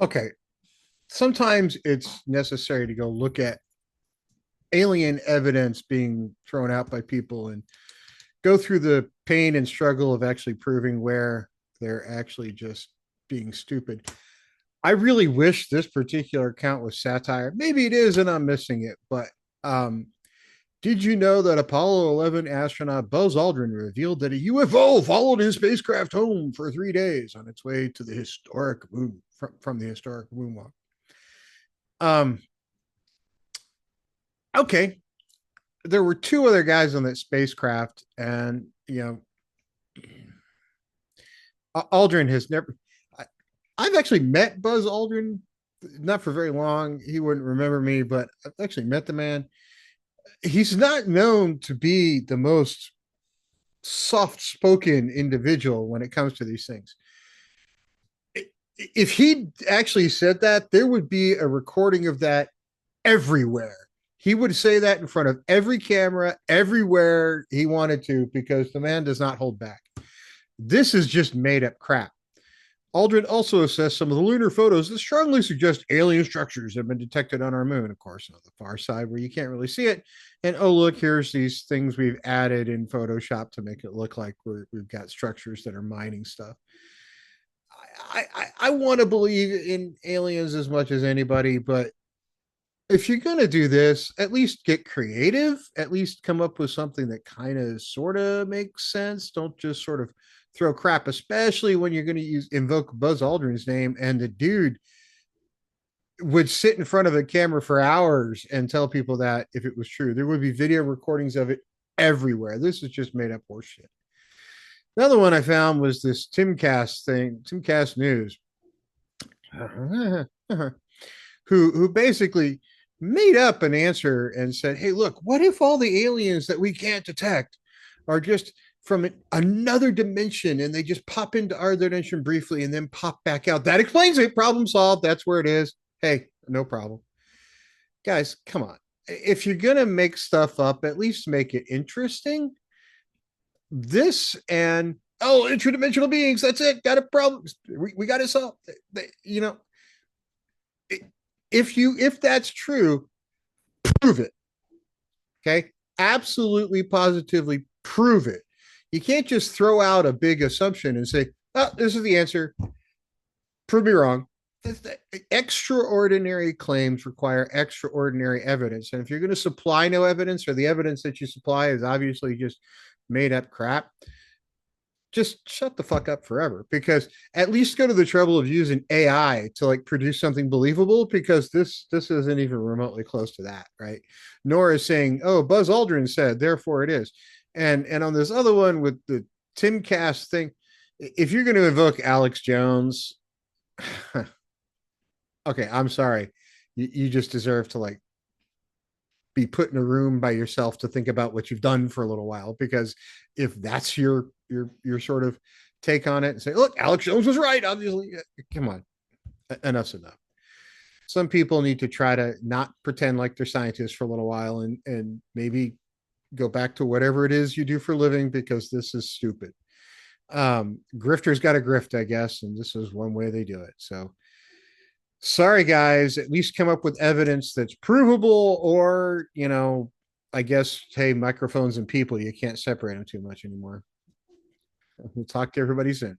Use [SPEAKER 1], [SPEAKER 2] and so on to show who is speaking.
[SPEAKER 1] Okay, sometimes it's necessary to go look at alien evidence being thrown out by people and go through the pain and struggle of actually proving where they're actually just being stupid. I really wish this particular account was satire. Maybe it is, and I'm missing it. But um, did you know that Apollo 11 astronaut Buzz Aldrin revealed that a UFO followed his spacecraft home for 3 days on its way to the historic moon from the historic moonwalk? Um, okay, there were two other guys on that spacecraft, and Aldrin has never. I've actually met Buzz Aldrin, not for very long. He wouldn't remember me, but I've actually met the man. He's not known to be the most soft-spoken individual when it comes to these things. If he actually said that, there would be a recording of that everywhere. He would say that in front of every camera, everywhere he wanted to, because the man does not hold back. This is just made up crap. Aldrin also assessed some of the lunar photos that strongly suggest alien structures have been detected on our moon, of course, on the far side where you can't really see it. And oh, look, here's these things we've added in Photoshop to make it look like we've got structures that are mining stuff. I want to believe in aliens as much as anybody, but if you're going to do this, at least get creative, at least come up with something that kind of sort of makes sense. Don't just sort of throw crap, especially when you're going to invoke Buzz Aldrin's name and the dude would sit in front of a camera for hours and tell people that if it was true. There would be video recordings of it everywhere. This is just made up horseshit. Another one I found was this Timcast thing, Timcast News, who basically made up an answer and said, "Hey, look, what if all the aliens that we can't detect are just from another dimension and they just pop into our dimension briefly and then pop back out? That explains it. Problem solved. That's where it is. Hey, no problem." Guys, come on. If you're going to make stuff up, at least make it interesting. This and oh, interdimensional beings, that's it. Got a problem. We got to solve. You know, if that's true, prove it. Okay. Absolutely, positively prove it. You can't just throw out a big assumption and say, oh, this is the answer. Prove me wrong. Extraordinary claims require extraordinary evidence. And if you're going to supply no evidence, or the evidence that you supply is obviously just made up crap, just shut the fuck up forever, because at least go to the trouble of using AI to like produce something believable, because this isn't even remotely close to that, right? Nor is saying, oh, Buzz Aldrin said, therefore it is. And on this other one with the Timcast thing, if you're going to invoke Alex Jones, okay, I'm sorry. You just deserve to like be put in a room by yourself to think about what you've done for a little while, because if that's your sort of take on it and say, look, Alex Jones was right, obviously, come on, enough's enough. Some people need to try to not pretend like they're scientists for a little while, and maybe go back to whatever it is you do for a living, because this is stupid. Grifters got a grift, I guess, and this is one way they do it. So sorry guys, at least come up with evidence that's provable, or I guess, hey, microphones and people, you can't separate them too much anymore. We'll talk to everybody soon.